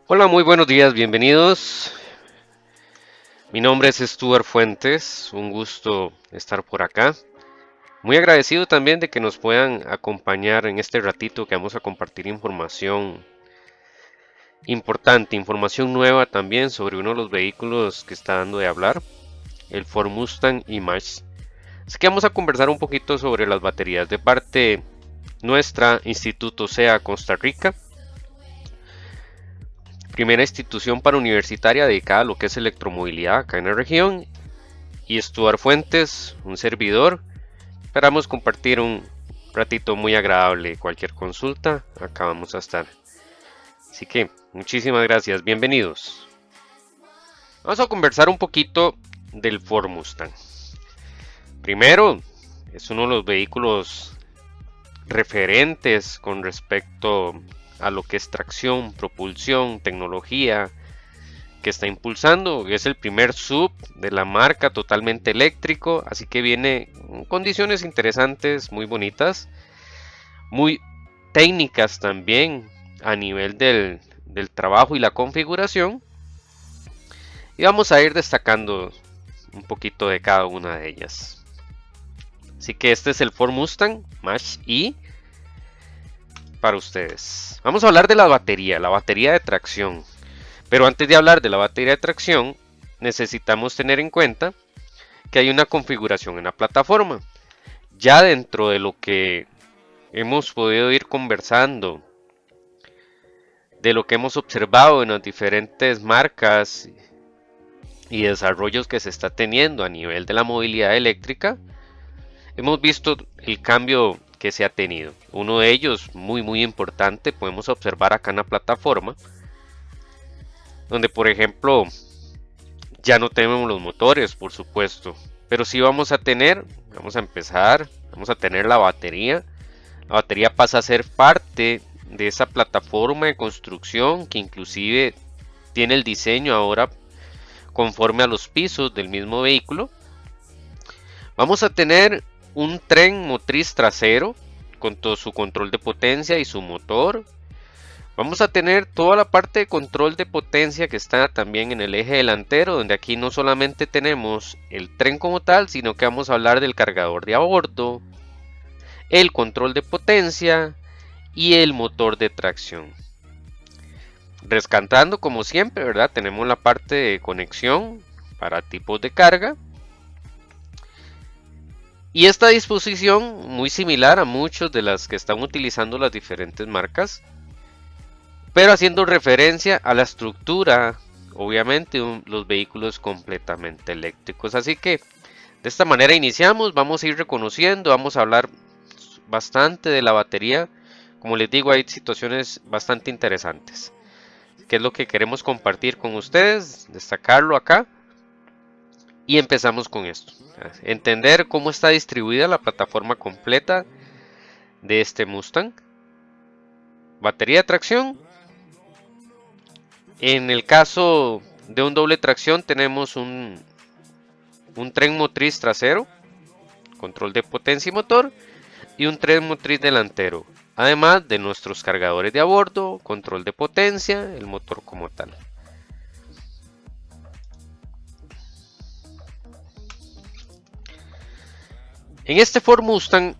Hola, muy buenos días, bienvenidos. Mi nombre es Stuart Fuentes, un gusto estar por acá. Muy agradecido también de que nos puedan acompañar en este ratito que vamos a compartir información importante, información nueva también sobre uno de los vehículos que está dando de hablar, el Ford Mustang Image. Así que vamos a conversar un poquito sobre las baterías de parte nuestra, Instituto SEA Costa Rica. Primera institución universitaria dedicada a lo que es electromovilidad acá en la región. Y Stuart Fuentes, un servidor. Esperamos compartir un ratito muy agradable. Cualquier consulta, acá vamos a estar. Así que muchísimas gracias, bienvenidos. Vamos a conversar un poquito del Ford Mustang. Primero, es uno de los vehículos referentes con respecto a lo que es tracción, propulsión, tecnología que está impulsando. Es el primer sub de la marca totalmente eléctrico, así que viene en condiciones interesantes, muy bonitas, muy técnicas también a nivel del trabajo y la configuración. Y vamos a ir destacando un poquito de cada una de ellas. Así que este es el Ford Mustang Mach-E para ustedes. Vamos a hablar de la batería de tracción. Pero antes de hablar de la batería de tracción, necesitamos tener en cuenta que hay una configuración en la plataforma. Ya dentro de lo que hemos podido ir conversando, de lo que hemos observado en las diferentes marcas y desarrollos que se está teniendo a nivel de la movilidad eléctrica, hemos visto el cambio que se ha tenido. Uno de ellos muy importante podemos observar acá en la plataforma, donde por ejemplo ya no tenemos los motores, por supuesto, pero sí vamos a tener la batería. La batería pasa a ser parte de esa plataforma de construcción que inclusive tiene el diseño ahora conforme a los pisos del mismo vehículo. Vamos a tener un tren motriz trasero con todo su control de potencia y su motor. Vamos a tener toda la parte de control de potencia que está también en el eje delantero, donde aquí no solamente tenemos el tren como tal, sino que vamos a hablar del cargador de a bordo, el control de potencia y el motor de tracción. Rescatando como siempre, ¿verdad? Tenemos la parte de conexión para tipos de carga. Y esta disposición muy similar a muchas de las que están utilizando las diferentes marcas, pero haciendo referencia a la estructura, obviamente, los vehículos completamente eléctricos. Así que de esta manera iniciamos, vamos a ir reconociendo, vamos a hablar bastante de la batería. Como les digo, hay situaciones bastante interesantes, que es lo que queremos compartir con ustedes, destacarlo acá. Y empezamos con esto, entender cómo está distribuida la plataforma completa de este Mustang. Batería de tracción. En el caso de un doble tracción tenemos un tren motriz trasero, control de potencia y motor, y un tren motriz delantero, además de nuestros cargadores de a bordo, control de potencia, el motor como tal. En este Ford Mustang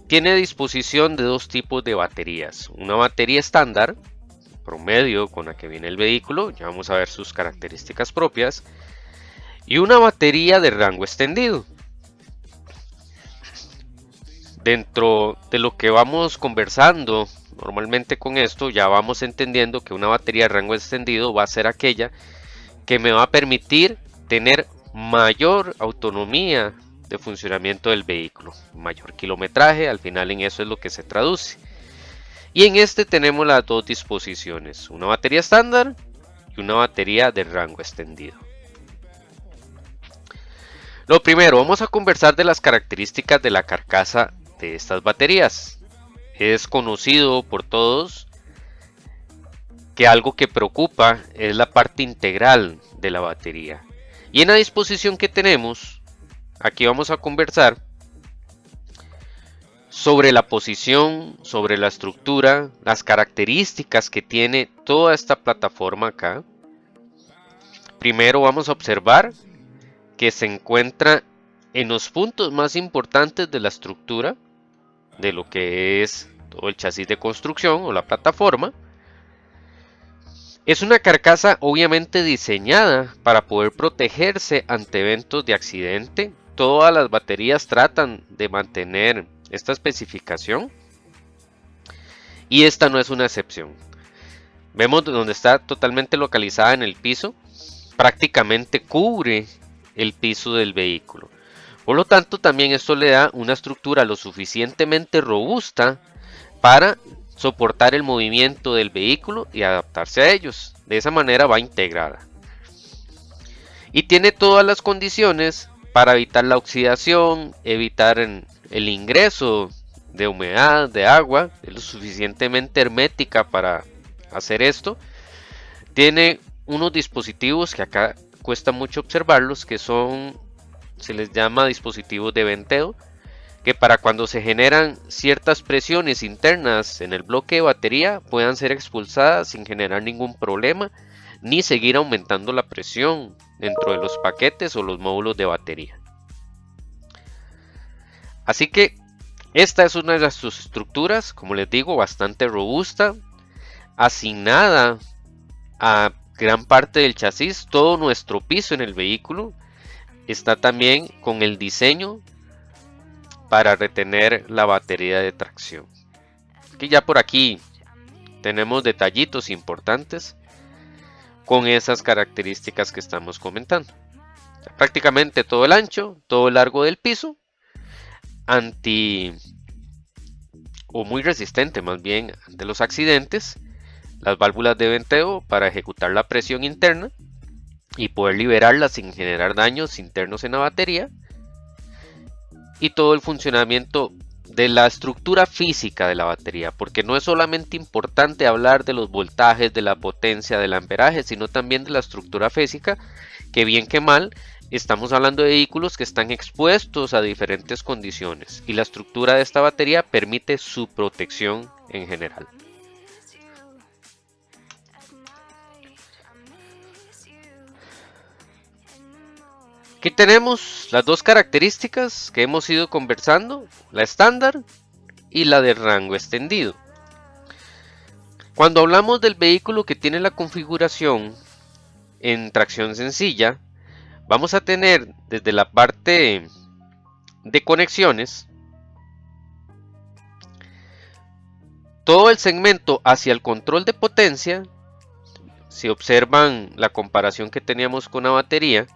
tiene disposición de dos tipos de baterías, una batería estándar, promedio con la que viene el vehículo, ya vamos a ver sus características propias, y una batería de rango extendido. Dentro de lo que vamos conversando normalmente con esto, ya vamos entendiendo que una batería de rango extendido va a ser aquella que me va a permitir tener mayor autonomía de funcionamiento del vehículo, mayor kilometraje, al final en eso es lo que se traduce. Y en este tenemos las dos disposiciones, una batería estándar y una batería de rango extendido. Lo primero, vamos a conversar de las características de la carcasa de estas baterías. Es conocido por todos que algo que preocupa es la parte integral de la batería. Y en la disposición que tenemos, aquí vamos a conversar sobre la posición, sobre la estructura, las características que tiene toda esta plataforma acá. Primero vamos a observar que se encuentra en los puntos más importantes de la estructura, de lo que es todo el chasis de construcción o la plataforma. Es una carcasa obviamente diseñada para poder protegerse ante eventos de accidente. Todas las baterías tratan de mantener esta especificación y esta no es una excepción. Vemos donde está totalmente localizada en el piso, prácticamente cubre el piso del vehículo. Por lo tanto, también esto le da una estructura lo suficientemente robusta para soportar el movimiento del vehículo y adaptarse a ellos. De esa manera va integrada. Y tiene todas las condiciones para evitar la oxidación, evitar el ingreso de humedad, de agua, es lo suficientemente hermética para hacer esto. Tiene unos dispositivos que acá cuesta mucho observarlos, que son, se les llama dispositivos de venteo, que para cuando se generan ciertas presiones internas en el bloque de batería puedan ser expulsadas sin generar ningún problema, ni seguir aumentando la presión dentro de los paquetes o los módulos de batería. Así que esta es una de sus estructuras, como les digo, bastante robusta, asignada a gran parte del chasis. Todo nuestro piso en el vehículo está también con el diseño para retener la batería de tracción. Que ya por aquí tenemos detallitos importantes con esas características que estamos comentando. Prácticamente todo el ancho, todo el largo del piso, o muy resistente más bien ante los accidentes, las válvulas de venteo para ejecutar la presión interna y poder liberarla sin generar daños internos en la batería, y todo el funcionamiento de la estructura física de la batería, porque no es solamente importante hablar de los voltajes, de la potencia, del amperaje, sino también de la estructura física, que bien que mal estamos hablando de vehículos que están expuestos a diferentes condiciones y la estructura de esta batería permite su protección en general. Aquí tenemos las dos características que hemos ido conversando, la estándar y la de rango extendido. Cuando hablamos del vehículo que tiene la configuración en tracción sencilla, vamos a tener desde la parte de conexiones todo el segmento hacia el control de potencia. Si observan la comparación que teníamos con la batería,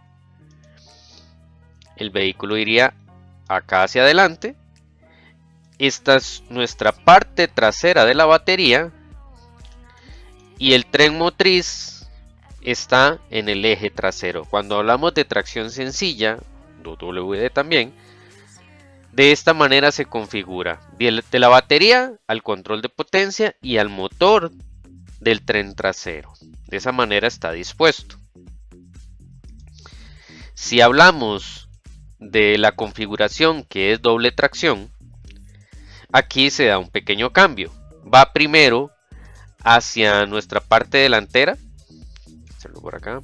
el vehículo iría acá hacia adelante. Esta es nuestra parte trasera de la batería y el tren motriz está en el eje trasero. Cuando hablamos de tracción sencilla, WD también, de esta manera se configura de la batería al control de potencia y al motor del tren trasero. De esa manera está dispuesto. Si hablamos de la configuración que es doble tracción, aquí se da un pequeño cambio. Va primero hacia nuestra parte delantera, hacerlo por acá,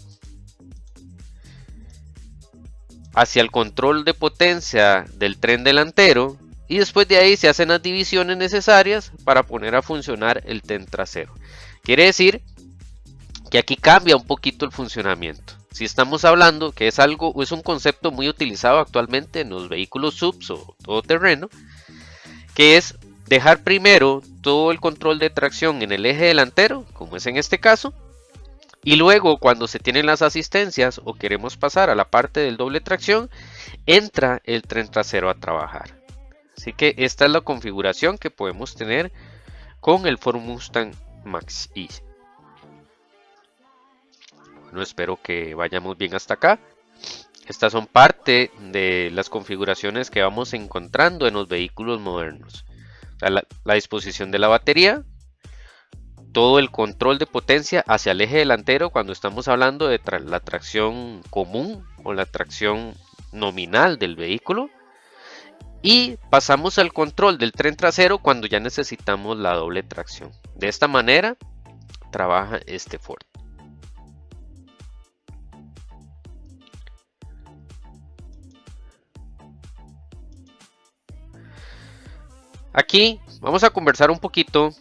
hacia el control de potencia del tren delantero, y después de ahí se hacen las divisiones necesarias para poner a funcionar el tren trasero. Quiere decir que aquí cambia un poquito el funcionamiento. Si estamos hablando que es un concepto muy utilizado actualmente en los vehículos SUVs o todoterreno, que es dejar primero todo el control de tracción en el eje delantero, como es en este caso, y luego cuando se tienen las asistencias o queremos pasar a la parte del doble tracción, entra el tren trasero a trabajar. Así que esta es la configuración que podemos tener con el Ford Mustang Mach-E. Bueno, espero que vayamos bien hasta acá. Estas son parte de las configuraciones que vamos encontrando en los vehículos modernos. O sea, la disposición de la batería, todo el control de potencia hacia el eje delantero cuando estamos hablando de la tracción común o la tracción nominal del vehículo, Y pasamos al control del tren trasero cuando ya necesitamos la doble tracción. De esta manera trabaja este Ford. Aquí vamos a conversar un poquito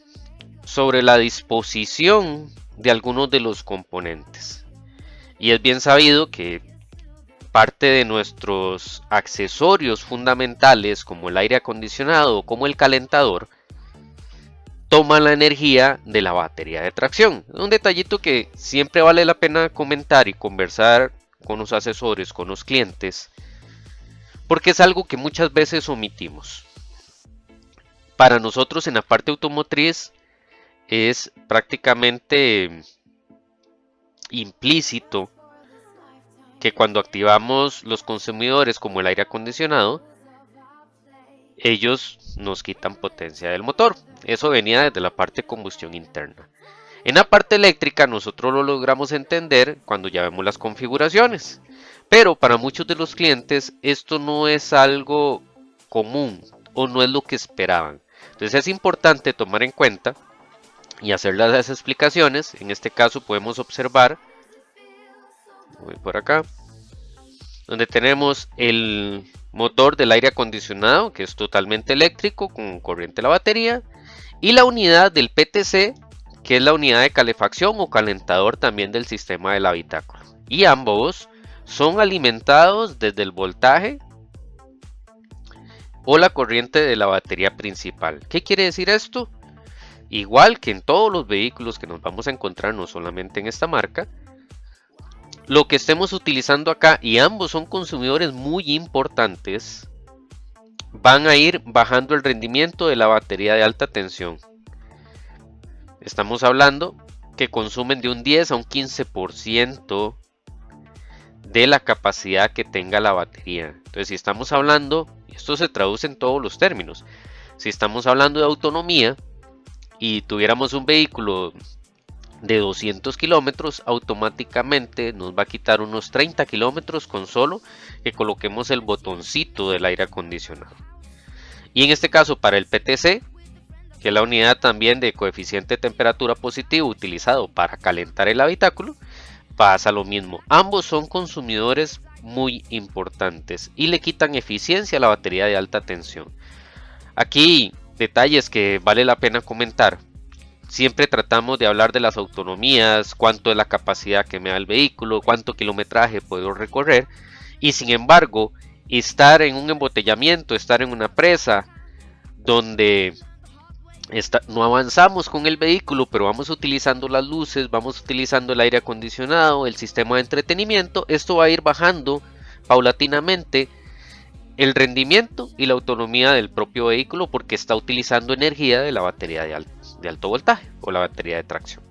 sobre la disposición de algunos de los componentes. Y es bien sabido que parte de nuestros accesorios fundamentales, como el aire acondicionado o como el calentador, toman la energía de la batería de tracción. Un detallito que siempre vale la pena comentar y conversar con los asesores, con los clientes, porque es algo que muchas veces omitimos. Para nosotros en la parte automotriz es prácticamente implícito que cuando activamos los consumidores como el aire acondicionado, ellos nos quitan potencia del motor. Eso venía desde la parte de combustión interna. En la parte eléctrica nosotros lo logramos entender cuando ya vemos las configuraciones. Pero para muchos de los clientes esto no es algo común o no es lo que esperaban. Entonces es importante tomar en cuenta y hacer las explicaciones. En este caso podemos observar, voy por acá, donde tenemos el motor del aire acondicionado, que es totalmente eléctrico con corriente a la batería, y la unidad del PTC, que es la unidad de calefacción o calentador también del sistema del habitáculo. Y ambos son alimentados desde el voltaje o la corriente de la batería principal. ¿Qué quiere decir esto? Igual que en todos los vehículos que nos vamos a encontrar, no solamente en esta marca, lo que estemos utilizando acá, y ambos son consumidores muy importantes, van a ir bajando el rendimiento de la batería de alta tensión. Estamos hablando que consumen de un 10 a un 15% de la capacidad que tenga la batería. Entonces, si estamos hablando, esto se traduce en todos los términos, si estamos hablando de autonomía y tuviéramos un vehículo de 200 kilómetros, automáticamente nos va a quitar unos 30 kilómetros con solo que coloquemos el botoncito del aire acondicionado. Y en este caso para el PTC, que es la unidad también de coeficiente de temperatura positivo utilizado para calentar el habitáculo, pasa lo mismo. Ambos son consumidores muy importantes y le quitan eficiencia a la batería de alta tensión. Aquí detalles que vale la pena comentar. Siempre tratamos de hablar de las autonomías, cuánto es la capacidad que me da el vehículo, cuánto kilometraje puedo recorrer, y sin embargo, estar en un embotellamiento, estar en una presa donde no avanzamos con el vehículo, pero vamos utilizando las luces, vamos utilizando el aire acondicionado, el sistema de entretenimiento, esto va a ir bajando paulatinamente el rendimiento y la autonomía del propio vehículo porque está utilizando energía de la batería de alto voltaje o la batería de tracción.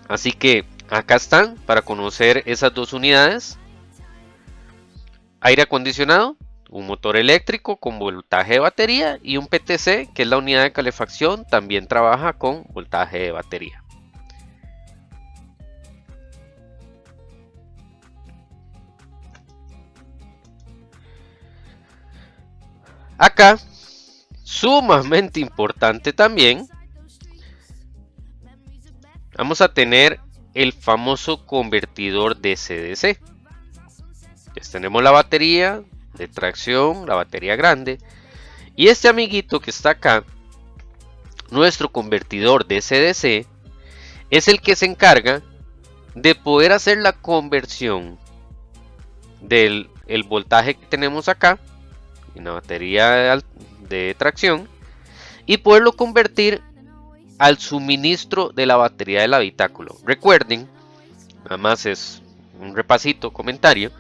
Así que acá están para conocer esas dos unidades. Aire acondicionado, un motor eléctrico con voltaje de batería, y un PTC, que es la unidad de calefacción, también trabaja con voltaje de batería. Acá, sumamente importante también, vamos a tener el famoso convertidor DC-DC. Pues tenemos la batería de tracción, la batería grande, y este amiguito que está acá, nuestro convertidor DC-DC, es el que se encarga de poder hacer la conversión del voltaje que tenemos acá en la batería de tracción y poderlo convertir al suministro de la batería del habitáculo. Recuerden, nada más es un repasito, comentario,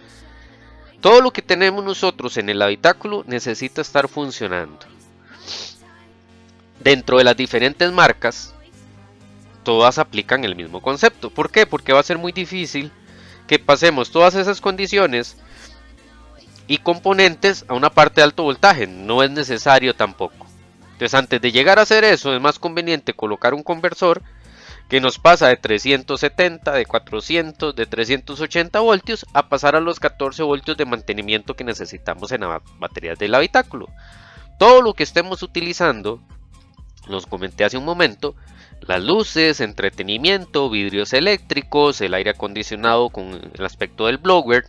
todo lo que tenemos nosotros en el habitáculo necesita estar funcionando. Dentro de las diferentes marcas, todas aplican el mismo concepto. ¿Por qué? Porque va a ser muy difícil que pasemos todas esas condiciones y componentes a una parte de alto voltaje. No es necesario tampoco. Entonces, antes de llegar a hacer eso, es más conveniente colocar un conversor que nos pasa de 370, de 400, de 380 voltios a pasar a los 14 voltios de mantenimiento que necesitamos en las baterías del habitáculo. Todo lo que estemos utilizando, los comenté hace un momento, las luces, entretenimiento, vidrios eléctricos, el aire acondicionado con el aspecto del blower,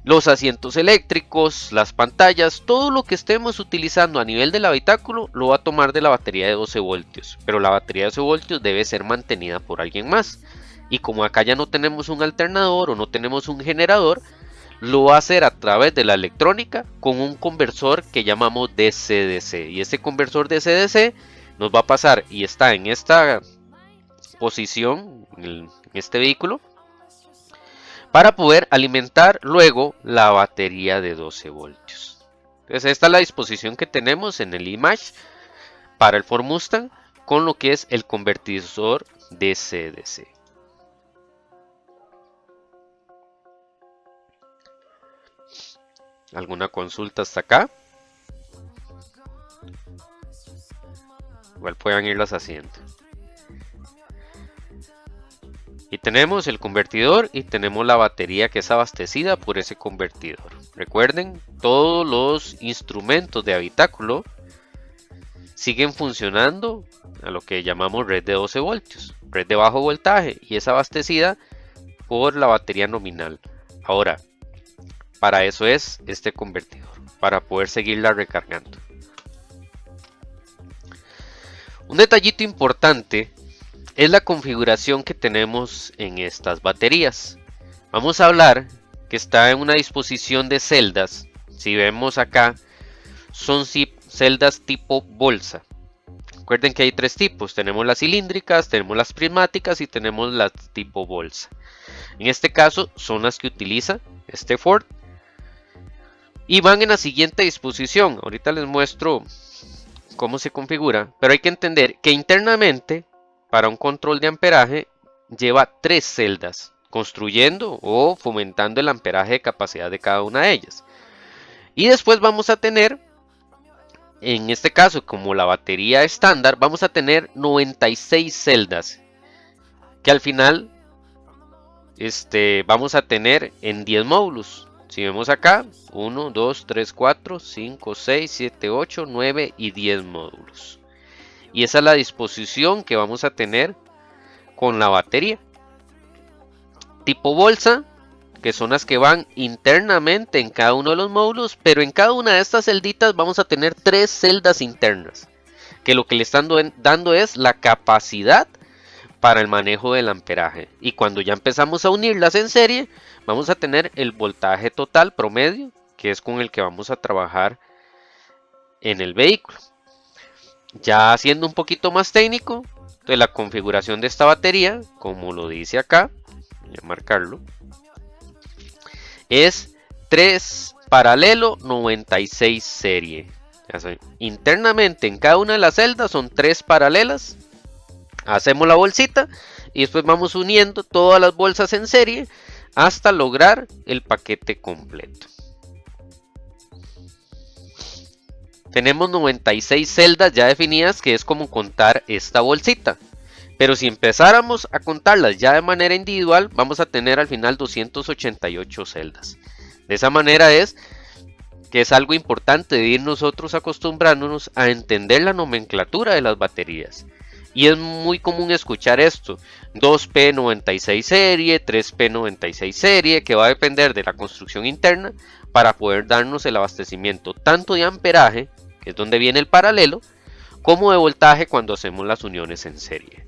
los asientos eléctricos, las pantallas, todo lo que estemos utilizando a nivel del habitáculo lo va a tomar de la batería de 12 voltios. Pero la batería de 12 voltios debe ser mantenida por alguien más. Y como acá ya no tenemos un alternador o no tenemos un generador, lo va a hacer a través de la electrónica con un conversor que llamamos DC-DC. Y ese conversor DC-DC nos va a pasar y está en esta posición, en este vehículo, para poder alimentar luego la batería de 12 voltios. Entonces esta es la disposición que tenemos en el iMatch para el Ford Mustang con lo que es el convertidor DC-DC. ¿Alguna consulta hasta acá? Igual puedan irlas haciendo. Y tenemos el convertidor y tenemos la batería que es abastecida por ese convertidor. Recuerden, todos los instrumentos de habitáculo siguen funcionando a lo que llamamos red de 12 voltios, red de bajo voltaje, y es abastecida por la batería nominal. Ahora, para eso es este convertidor, para poder seguirla recargando. Un detallito importante es la configuración que tenemos en estas baterías. Vamos a hablar que está en una disposición de celdas. Si vemos acá, son celdas tipo bolsa. Recuerden que hay tres tipos. Tenemos las cilíndricas, tenemos las prismáticas y tenemos las tipo bolsa. En este caso son las que utiliza este Ford. Y van en la siguiente disposición. Ahorita les muestro cómo se configura. Pero hay que entender que internamente, para un control de amperaje, lleva 3 celdas, construyendo o fomentando el amperaje de capacidad de cada una de ellas. Y después vamos a tener, en este caso como la batería estándar, vamos a tener 96 celdas, que al final vamos a tener en 10 módulos. Si vemos acá, 1, 2, 3, 4, 5, 6, 7, 8, 9 y 10 módulos. Y esa es la disposición que vamos a tener con la batería. Tipo bolsa, que son las que van internamente en cada uno de los módulos, pero en cada una de estas celditas vamos a tener 3 celdas internas, que lo que le están dando es la capacidad para el manejo del amperaje. Y cuando ya empezamos a unirlas en serie, vamos a tener el voltaje total promedio, que es con el que vamos a trabajar en el vehículo. Ya siendo un poquito más técnico, de la configuración de esta batería, como lo dice acá, voy a marcarlo, es 3 paralelo 96 serie. Internamente en cada una de las celdas son 3 paralelas. Hacemos la bolsita y después vamos uniendo todas las bolsas en serie hasta lograr el paquete completo. Tenemos 96 celdas ya definidas, que es como contar esta bolsita. Pero si empezáramos a contarlas ya de manera individual, vamos a tener al final 288 celdas. De esa manera es que es algo importante de ir nosotros acostumbrándonos a entender la nomenclatura de las baterías. Y es muy común escuchar esto, 2P96 serie, 3P96 serie, que va a depender de la construcción interna para poder darnos el abastecimiento tanto de amperaje, que es donde viene el paralelo, como de voltaje cuando hacemos las uniones en serie.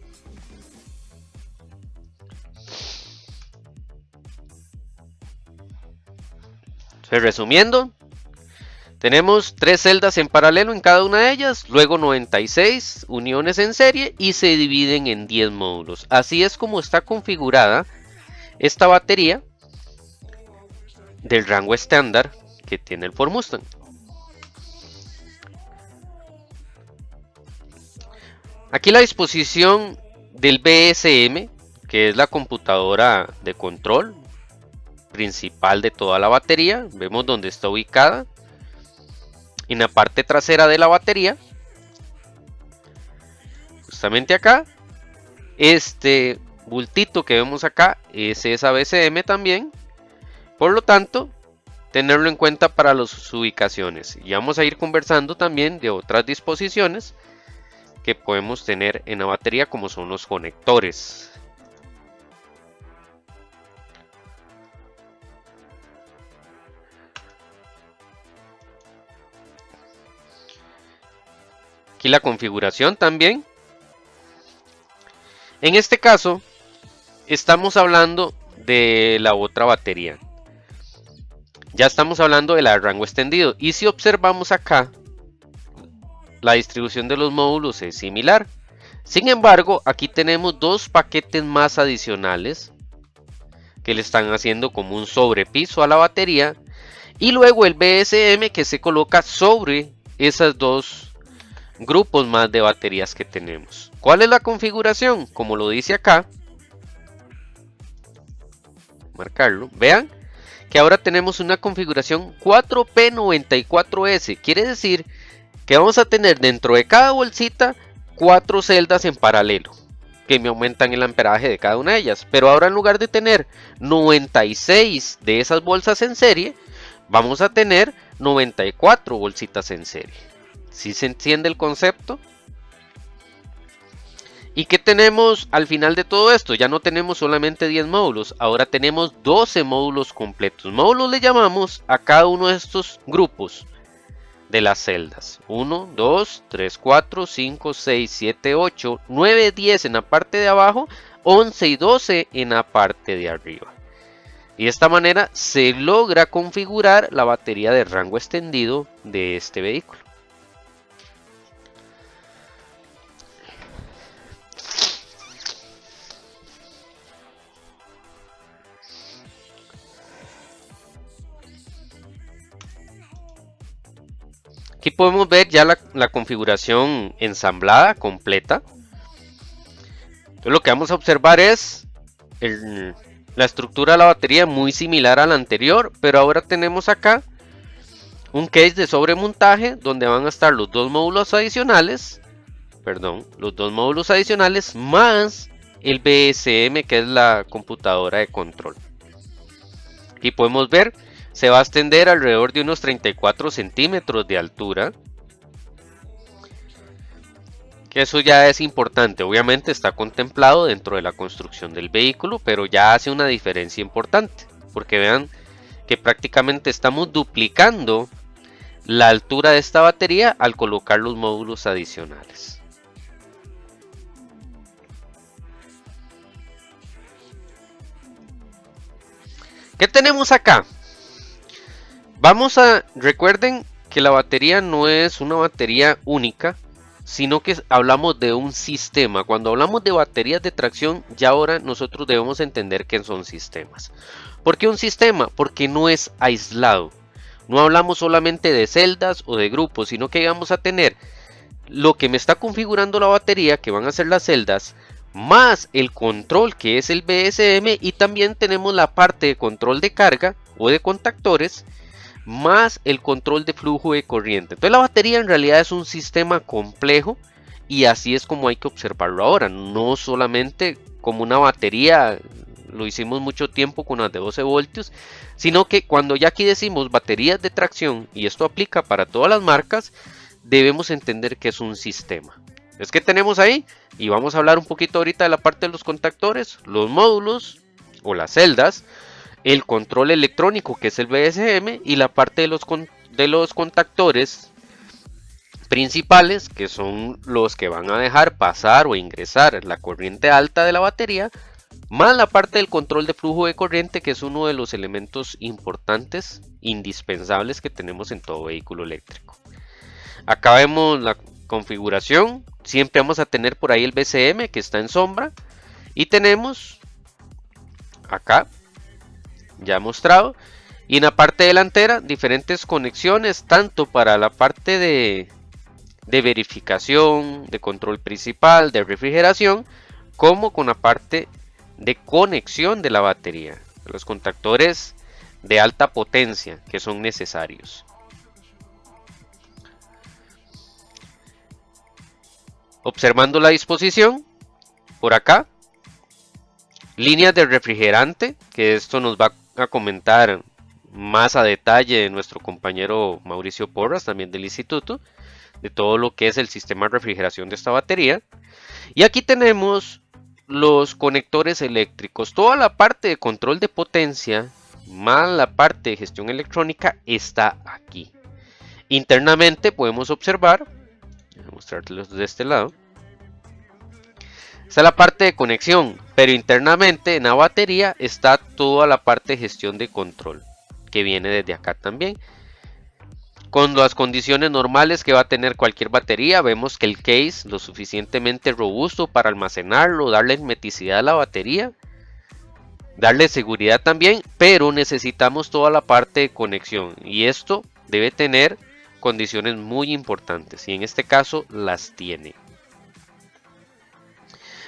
Entonces, resumiendo, tenemos 3 celdas en paralelo en cada una de ellas, luego 96 uniones en serie y se dividen en 10 módulos. Así es como está configurada esta batería del rango estándar que tiene el Ford Mustang. Aquí la disposición del BSM, que es la computadora de control principal de toda la batería. Vemos dónde está ubicada. En la parte trasera de la batería, justamente acá, Este bultito que vemos acá es esa BCM también. Por lo tanto, tenerlo en cuenta para las ubicaciones. Y vamos a ir conversando también de otras disposiciones que podemos tener en la batería, como son los conectores. Aquí la configuración también. En este caso, estamos hablando de la otra batería. Ya estamos hablando del rango extendido. Y si observamos acá, la distribución de los módulos es similar. Sin embargo, aquí tenemos dos paquetes más adicionales que le están haciendo como un sobrepiso a la batería. Y luego el BSM que se coloca sobre esos dos grupos más de baterías que tenemos. ¿Cuál es la configuración? Como lo dice acá. Marcarlo. Vean que ahora tenemos una configuración 4P94S. Quiere decir que vamos a tener dentro de cada bolsita 4 celdas en paralelo, que me aumentan el amperaje de cada una de ellas. Pero ahora, en lugar de tener 96 de esas bolsas en serie, vamos a tener 94 bolsitas en serie. ¿Sí se entiende el concepto? ¿Y qué tenemos al final de todo esto? Ya no tenemos solamente 10 módulos, ahora tenemos 12 módulos completos. Módulos le llamamos a cada uno de estos grupos de las celdas. 1, 2, 3, 4, 5, 6, 7, 8, 9, 10 en la parte de abajo, 11 y 12 en la parte de arriba. Y de esta manera se logra configurar la batería de rango extendido de este vehículo. Aquí podemos ver ya la configuración ensamblada, completa. Entonces lo que vamos a observar es la estructura de la batería muy similar a la anterior, pero ahora tenemos acá un case de sobremontaje donde van a estar los dos módulos adicionales, más el BSM, que es la computadora de control. Aquí podemos ver, se va a extender alrededor de unos 34 centímetros de altura. Que eso ya es importante, obviamente está contemplado dentro de la construcción del vehículo, pero ya hace una diferencia importante. Porque vean que prácticamente estamos duplicando la altura de esta batería al colocar los módulos adicionales. ¿Qué tenemos acá? Recuerden que la batería no es una batería única, sino que hablamos de un sistema. Cuando hablamos de baterías de tracción, ya ahora nosotros debemos entender que son sistemas. ¿Por qué un sistema? Porque no es aislado. No hablamos solamente de celdas o de grupos, sino que vamos a tener lo que me está configurando la batería, que van a ser las celdas, más el control, que es el BSM, y también tenemos la parte de control de carga o de contactores, más el control de flujo de corriente. Entonces la batería en realidad es un sistema complejo, y así es como hay que observarlo ahora, no solamente como una batería. Lo hicimos mucho tiempo con las de 12 voltios, sino que cuando ya aquí decimos baterías de tracción, y esto aplica para todas las marcas, debemos entender que es un sistema. Es que tenemos ahí, y vamos a hablar un poquito ahorita de la parte de los contactores, los módulos o las celdas, el control electrónico, que es el BSM, y la parte de los contactores principales, que son los que van a dejar pasar o ingresar la corriente alta de la batería, más la parte del control de flujo de corriente, que es uno de los elementos importantes, indispensables, que tenemos en todo vehículo eléctrico. Acá vemos la configuración. Siempre vamos a tener por ahí el BSM, que está en sombra, y tenemos acá ya mostrado, y en la parte delantera diferentes conexiones, tanto para la parte de verificación, de control principal, de refrigeración, como con la parte de conexión de la batería, los contactores de alta potencia que son necesarios. Observando la disposición, Por acá, líneas de refrigerante, que esto nos va a comentar más a detalle nuestro compañero Mauricio Porras, también del instituto, de todo lo que es el sistema de refrigeración de esta batería. Y aquí tenemos los conectores eléctricos. Toda la parte de control de potencia más la parte de gestión electrónica está aquí. Internamente podemos observar, voy a mostrarles de este lado, está la parte de conexión, pero internamente en la batería está toda la parte de gestión de control, que viene desde acá también. Con las condiciones normales que va a tener cualquier batería, vemos que el case lo suficientemente robusto para almacenarlo, darle hermeticidad a la batería, darle seguridad también, pero necesitamos toda la parte de conexión y esto debe tener condiciones muy importantes y en este caso las tiene.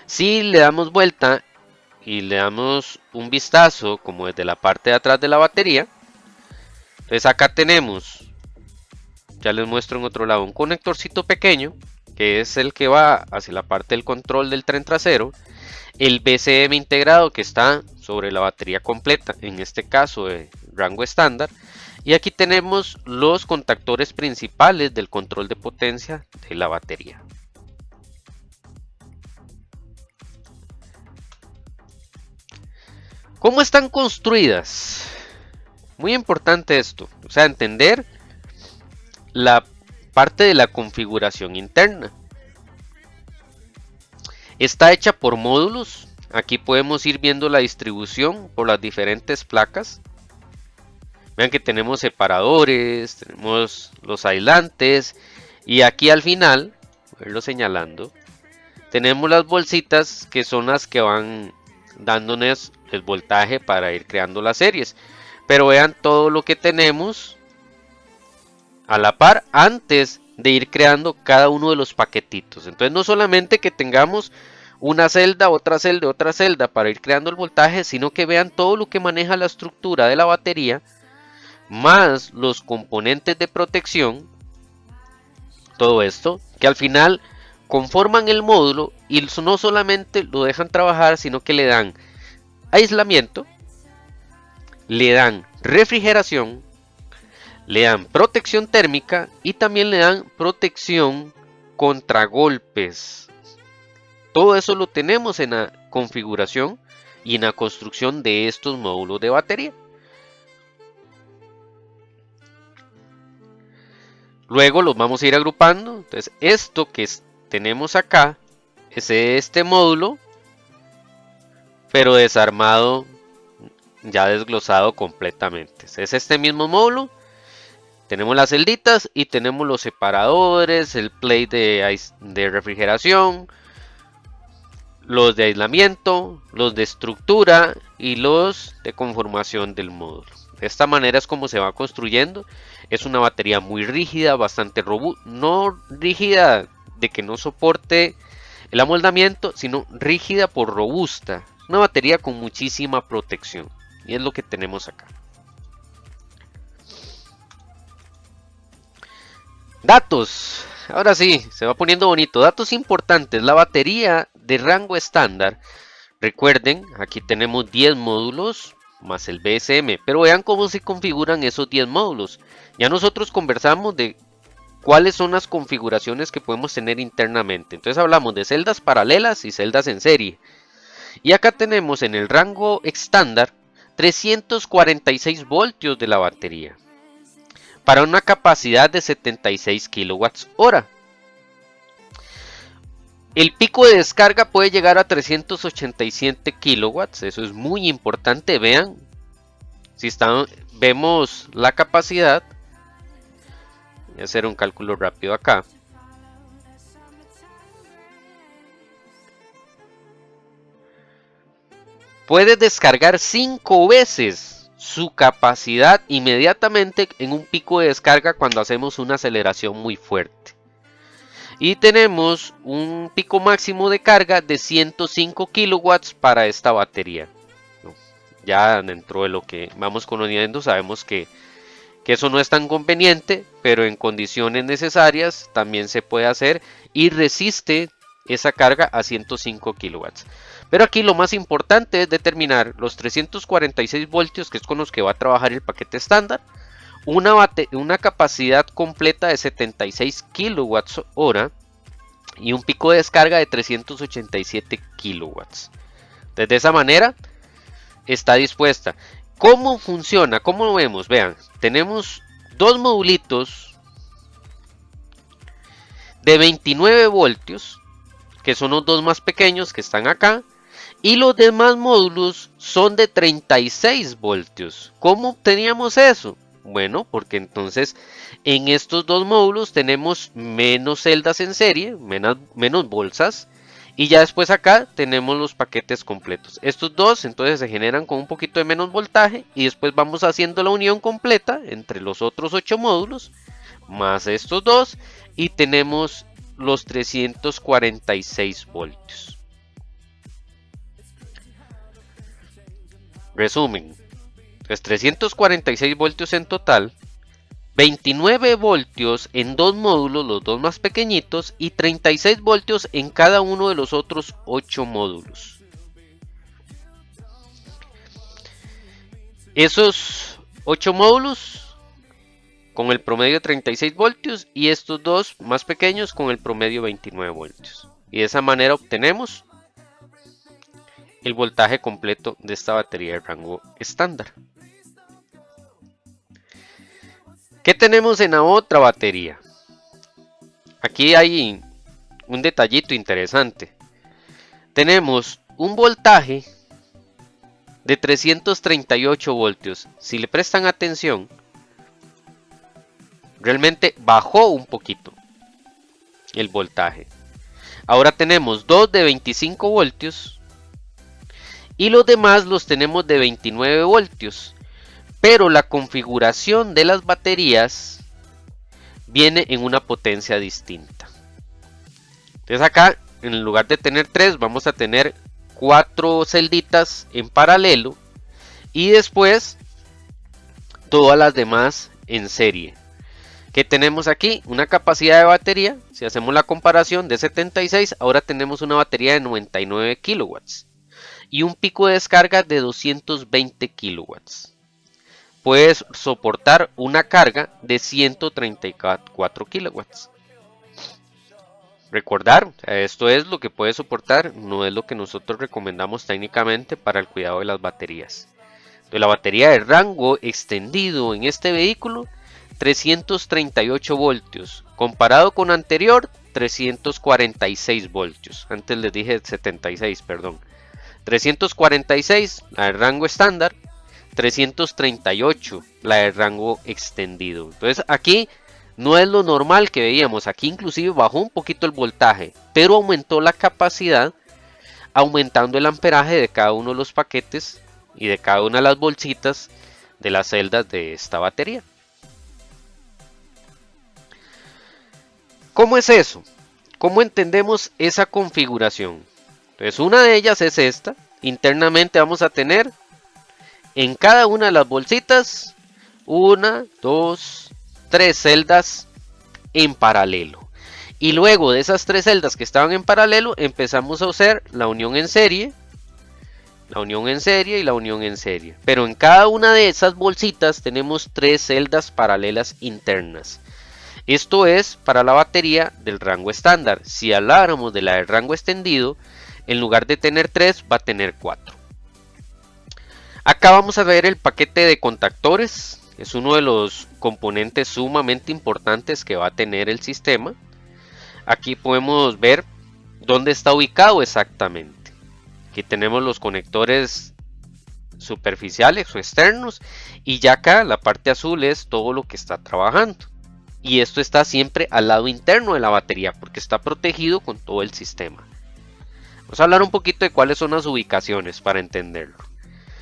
Si le damos vuelta y le damos un vistazo como desde la parte de atrás de la batería, entonces acá tenemos, ya les muestro en otro lado, un conectorcito pequeño que es el que va hacia la parte del control del tren trasero, el BCM integrado que está sobre la batería completa, en este caso de rango estándar, y aquí tenemos los contactores principales del control de potencia de la batería. ¿Cómo están construidas? Muy importante esto, o sea, entender la parte de la configuración interna. Está hecha por módulos. Aquí podemos ir viendo la distribución por las diferentes placas. Vean que tenemos separadores, tenemos los aislantes y aquí al final, verlo señalando, tenemos las bolsitas que son las que van dándonos el voltaje para ir creando las series. Pero vean todo lo que tenemos a la par antes de ir creando cada uno de los paquetitos. Entonces no solamente que tengamos una celda, otra celda, otra celda para ir creando el voltaje, sino que vean todo lo que maneja la estructura de la batería, más los componentes de protección, todo esto, que al final conforman el módulo y no solamente lo dejan trabajar, sino que le dan aislamiento, le dan refrigeración, le dan protección térmica y también le dan protección contra golpes. Todo eso lo tenemos en la configuración y en la construcción de estos módulos de batería. Luego los vamos a ir agrupando. Entonces esto que tenemos acá es este módulo, pero desarmado, ya desglosado completamente. Es este mismo módulo. Tenemos las celditas y tenemos los separadores, el plate de refrigeración, los de aislamiento, los de estructura y los de conformación del módulo. De esta manera es como se va construyendo. Es una batería muy rígida, bastante robusta, no rígida de que no soporte el amoldamiento, sino rígida por robusta. Una batería con muchísima protección y es lo que tenemos acá. Datos, ahora sí, se va poniendo bonito. Datos importantes, la batería de rango estándar. Recuerden, aquí tenemos 10 módulos más el BSM, pero vean cómo se configuran esos 10 módulos. Ya nosotros conversamos de cuáles son las configuraciones que podemos tener internamente. Entonces hablamos de celdas paralelas y celdas en serie. Y acá tenemos en el rango estándar 346 voltios de la batería, para una capacidad de 76 kWh. El pico de descarga puede llegar a 387 kW, eso es muy importante. Vean, si vemos la capacidad, voy a hacer un cálculo rápido acá. Puede descargar 5 veces su capacidad inmediatamente en un pico de descarga cuando hacemos una aceleración muy fuerte. Y tenemos un pico máximo de carga de 105 kilowatts para esta batería. Ya dentro de lo que vamos conociendo sabemos que eso no es tan conveniente, pero en condiciones necesarias también se puede hacer y resiste esa carga a 105 kilowatts. Pero aquí lo más importante es determinar los 346 voltios, que es con los que va a trabajar el paquete estándar, una capacidad completa de 76 kilowatts hora y un pico de descarga de 387 kilowatts. Entonces, de esa manera está dispuesta. ¿Cómo funciona? ¿Cómo lo vemos? Vean, tenemos dos modulitos de 29 voltios, que son los dos más pequeños que están acá, y los demás módulos son de 36 voltios. ¿Cómo obteníamos eso? Bueno, porque entonces en estos dos módulos tenemos menos celdas en serie, menos bolsas, y ya después acá tenemos los paquetes completos. Estos dos entonces se generan con un poquito de menos voltaje, y después vamos haciendo la unión completa entre los otros 8 módulos más estos dos, y tenemos los 346 voltios. Resumen, pues 346 voltios en total, 29 voltios en dos módulos, los dos más pequeñitos, y 36 voltios en cada uno de los otros 8 módulos. Esos 8 módulos con el promedio de 36 voltios y estos dos más pequeños con el promedio 29 voltios. Y de esa manera obtenemos el voltaje completo de esta batería de rango estándar. ¿Qué tenemos en la otra batería? Aquí hay un detallito interesante. Tenemos un voltaje de 338 voltios. Si le prestan atención, realmente bajó un poquito el voltaje. Ahora tenemos dos de 25 voltios. Y los demás los tenemos de 29 voltios. Pero la configuración de las baterías viene en una potencia distinta. Entonces acá, en lugar de tener 3, vamos a tener 4 celditas en paralelo. Y después, todas las demás en serie. ¿Qué tenemos aquí? Una capacidad de batería. Si hacemos la comparación de 76, ahora tenemos una batería de 99 kilowatts. Y un pico de descarga de 220 kilowatts. Puedes soportar una carga de 134 kilowatts. Recordar, esto es lo que puede soportar, no es lo que nosotros recomendamos técnicamente para el cuidado de las baterías. De la batería de rango extendido en este vehículo, 338 voltios. Comparado con anterior, 346 voltios. Antes les dije 76, perdón. 346, la de rango estándar, 338, la de rango extendido. Entonces aquí no es lo normal que veíamos, aquí inclusive bajó un poquito el voltaje, pero aumentó la capacidad, aumentando el amperaje de cada uno de los paquetes y de cada una de las bolsitas de las celdas de esta batería. ¿Cómo es eso? ¿Cómo entendemos esa configuración? Entonces una de ellas es esta. Internamente vamos a tener en cada una de las bolsitas 1, 2, 3 celdas en paralelo. Y luego de esas 3 celdas que estaban en paralelo empezamos a hacer la unión en serie. La unión en serie y la unión en serie. Pero en cada una de esas bolsitas tenemos 3 celdas paralelas internas. Esto es para la batería del rango estándar. Si habláramos de la del rango extendido, en lugar de tener 3, va a tener 4. Acá vamos a ver el paquete de contactores. Es uno de los componentes sumamente importantes que va a tener el sistema. Aquí podemos ver dónde está ubicado exactamente. Aquí tenemos los conectores superficiales o externos. Y ya acá la parte azul es todo lo que está trabajando. Y esto está siempre al lado interno de la batería porque está protegido con todo el sistema. Vamos a hablar un poquito de cuáles son las ubicaciones para entenderlo.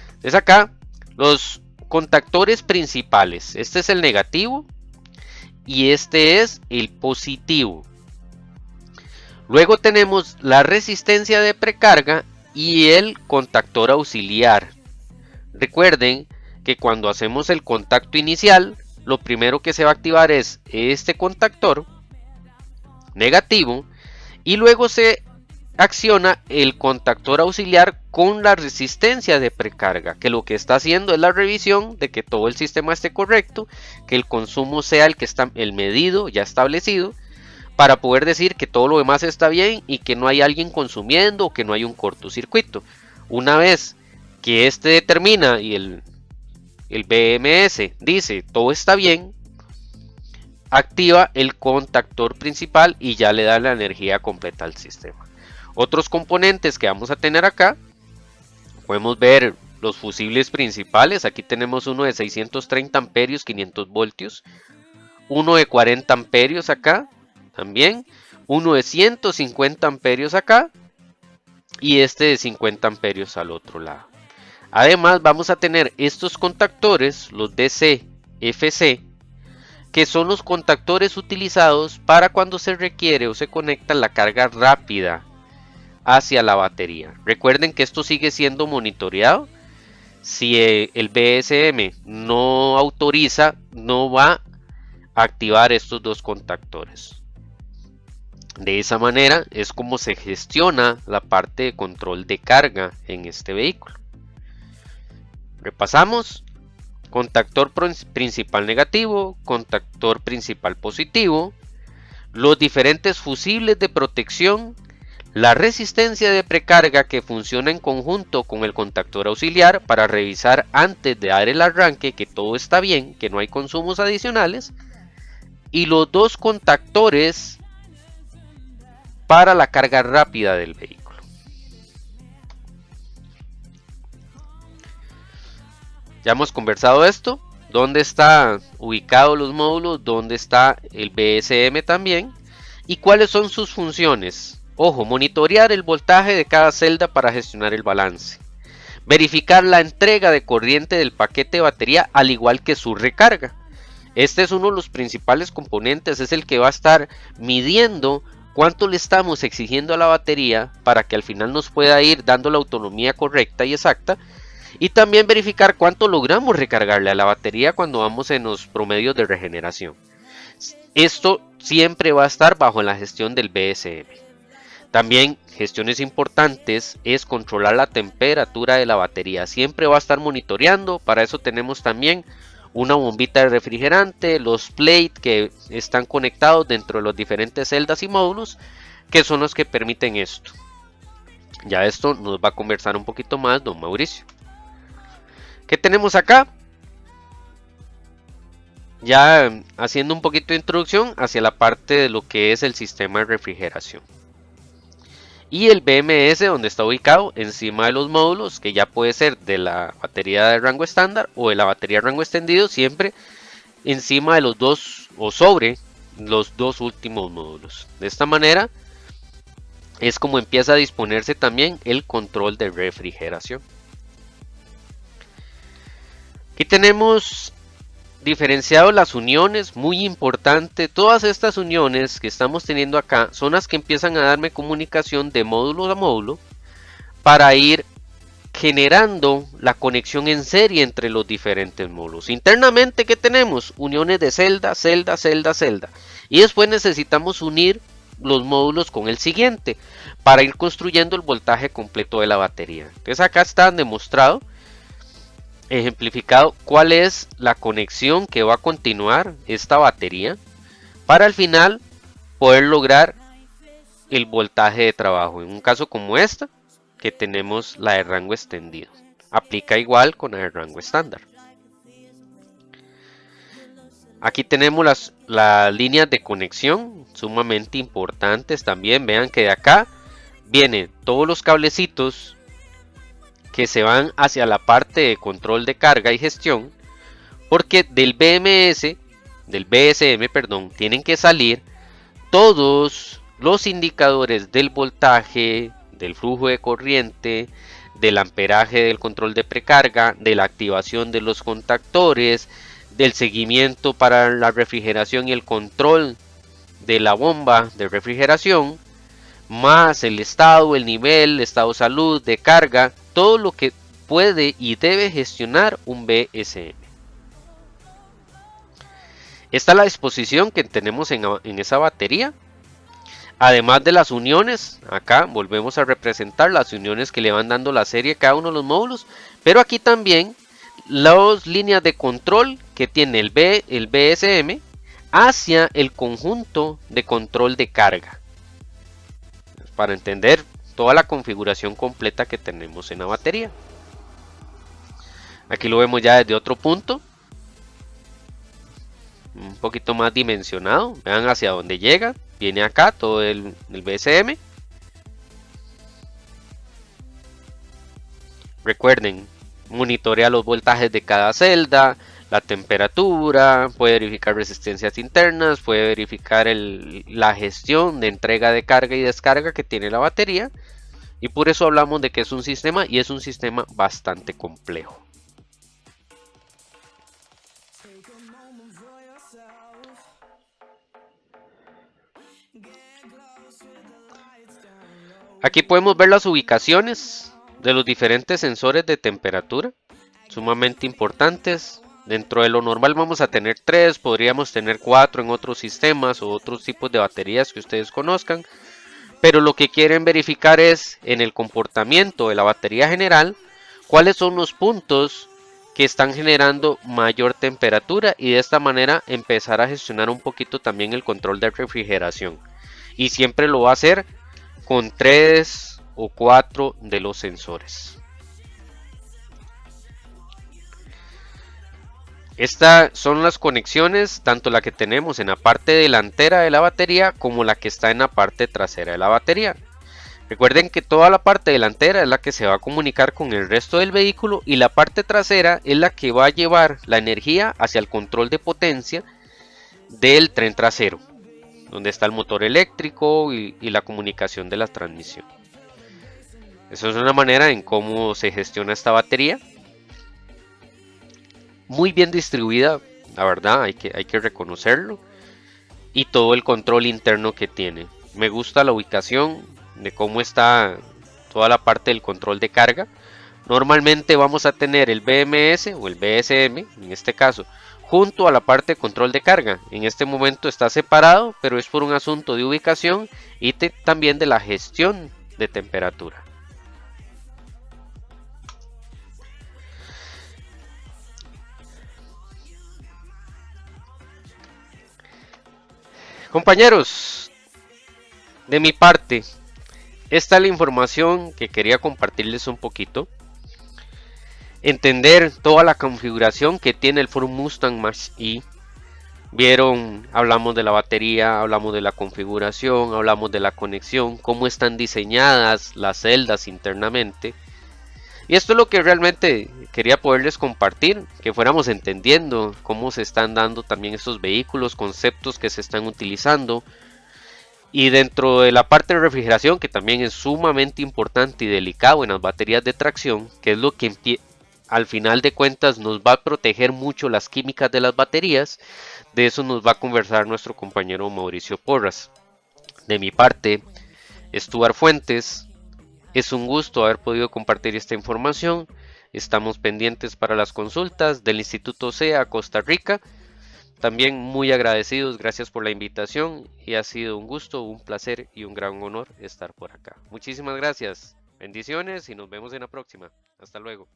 Entonces acá los contactores principales. Este es el negativo y este es el positivo. Luego tenemos la resistencia de precarga y el contactor auxiliar. Recuerden que cuando hacemos el contacto inicial, lo primero que se va a activar es este contactor negativo y luego se acciona el contactor auxiliar con la resistencia de precarga, que lo que está haciendo es la revisión de que todo el sistema esté correcto, que el consumo sea el que está el medido ya establecido, para poder decir que todo lo demás está bien y que no hay alguien consumiendo o que no hay un cortocircuito. Una vez que este determina y el BMS dice todo está bien, activa el contactor principal y ya le da la energía completa al sistema. Otros componentes que vamos a tener acá, podemos ver los fusibles principales. Aquí tenemos uno de 630 amperios, 500 voltios, uno de 40 amperios acá también, uno de 150 amperios acá y este de 50 amperios al otro lado. Además vamos a tener estos contactores, los DC-FC, que son los contactores utilizados para cuando se requiere o se conecta la carga rápida hacia la batería. Recuerden que esto sigue siendo monitoreado. Si el BSM no autoriza, no va a activar estos dos contactores. De esa manera es como se gestiona la parte de control de carga en este vehículo. Repasamos: contactor principal negativo, contactor principal positivo, los diferentes fusibles de protección, la resistencia de precarga que funciona en conjunto con el contactor auxiliar para revisar antes de dar el arranque que todo está bien, que no hay consumos adicionales, y los dos contactores para la carga rápida del vehículo. Ya hemos conversado esto, dónde están ubicados los módulos, dónde está el BSM también y cuáles son sus funciones. Ojo, monitorear el voltaje de cada celda para gestionar el balance, verificar la entrega de corriente del paquete de batería al igual que su recarga. Este es uno de los principales componentes, es el que va a estar midiendo cuánto le estamos exigiendo a la batería para que al final nos pueda ir dando la autonomía correcta y exacta. Y también verificar cuánto logramos recargarle a la batería cuando vamos en los promedios de regeneración. Esto siempre va a estar bajo la gestión del BSM. También gestiones importantes es controlar la temperatura de la batería. Siempre va a estar monitoreando. Para eso tenemos también una bombita de refrigerante, los plates que están conectados dentro de las diferentes celdas y módulos, que son los que permiten esto. Ya esto nos va a conversar un poquito más don Mauricio. ¿Qué tenemos acá? Ya haciendo un poquito de introducción hacia la parte de lo que es el sistema de refrigeración. Y el BMS, donde está ubicado encima de los módulos, que ya puede ser de la batería de rango estándar o de la batería de rango extendido, siempre encima de los dos o sobre los dos últimos módulos. De esta manera es como empieza a disponerse también el control de refrigeración. Aquí tenemos diferenciado las uniones, muy importante. Todas estas uniones que estamos teniendo acá son las que empiezan a darme comunicación de módulo a módulo para ir generando la conexión en serie entre los diferentes módulos. Internamente, ¿qué tenemos? Uniones de celda, celda, celda, celda. Y después necesitamos unir los módulos con el siguiente para ir construyendo el voltaje completo de la batería. Entonces acá está demostrado, ejemplificado, cuál es la conexión que va a continuar esta batería para al final poder lograr el voltaje de trabajo. En un caso como esta, que tenemos la de rango extendido, aplica igual con la de rango estándar. Aquí tenemos las líneas de conexión sumamente importantes también. Vean que de acá vienen todos los cablecitos que se van hacia la parte de control de carga y gestión, porque del BSM, perdón, tienen que salir todos los indicadores del voltaje, del flujo de corriente, del amperaje del control de precarga, de la activación de los contactores, del seguimiento para la refrigeración y el control de la bomba de refrigeración, más el estado, el nivel, el estado de salud, de carga, todo lo que puede y debe gestionar un BSM. Esta es la disposición que tenemos en esa batería. Además de las uniones, acá volvemos a representar las uniones que le van dando la serie a cada uno de los módulos, pero aquí también las líneas de control que tiene el BSM hacia el conjunto de control de carga, para entender toda la configuración completa que tenemos en la batería. Aquí lo vemos ya desde otro punto, un poquito más dimensionado. Vean hacia dónde llega. Viene acá todo el BSM. Recuerden, monitorea los voltajes de cada celda, la temperatura, puede verificar resistencias internas, puede verificar la gestión de entrega de carga y descarga que tiene la batería. Y por eso hablamos de que es un sistema, y es un sistema bastante complejo. Aquí podemos ver las ubicaciones de los diferentes sensores de temperatura, sumamente importantes. Dentro de lo normal vamos a tener 3, podríamos tener 4 en otros sistemas o otros tipos de baterías que ustedes conozcan. Pero lo que quieren verificar es en el comportamiento de la batería general, cuáles son los puntos que están generando mayor temperatura, y de esta manera empezar a gestionar un poquito también el control de refrigeración. Y siempre lo va a hacer con 3 o 4 de los sensores. Estas son las conexiones, tanto la que tenemos en la parte delantera de la batería como la que está en la parte trasera de la batería. Recuerden que toda la parte delantera es la que se va a comunicar con el resto del vehículo, y la parte trasera es la que va a llevar la energía hacia el control de potencia del tren trasero, donde está el motor eléctrico y la comunicación de la transmisión. Eso es una manera en cómo se gestiona esta batería. Muy bien distribuida, la verdad, hay que reconocerlo. Y todo el control interno que tiene. Me gusta la ubicación de cómo está toda la parte del control de carga. Normalmente vamos a tener el BMS o el BSM, en este caso, junto a la parte de control de carga. En este momento está separado, pero es por un asunto de ubicación y también de la gestión de temperatura. Compañeros, de mi parte, esta es la información que quería compartirles un poquito. Entender toda la configuración que tiene el Ford Mustang Mach-E. Vieron, hablamos de la batería, hablamos de la configuración, hablamos de la conexión, cómo están diseñadas las celdas internamente. Y esto es lo que realmente quería poderles compartir, que fuéramos entendiendo cómo se están dando también estos vehículos, conceptos que se están utilizando. Y dentro de la parte de refrigeración, que también es sumamente importante y delicado en las baterías de tracción, que es lo que al final de cuentas nos va a proteger mucho las químicas de las baterías. De eso nos va a conversar nuestro compañero Mauricio Porras. De mi parte, Stuart Fuentes. Es un gusto haber podido compartir esta información. Estamos pendientes para las consultas del Instituto CEA Costa Rica. También muy agradecidos, gracias por la invitación, y ha sido un gusto, un placer y un gran honor estar por acá. Muchísimas gracias, bendiciones y nos vemos en la próxima. Hasta luego.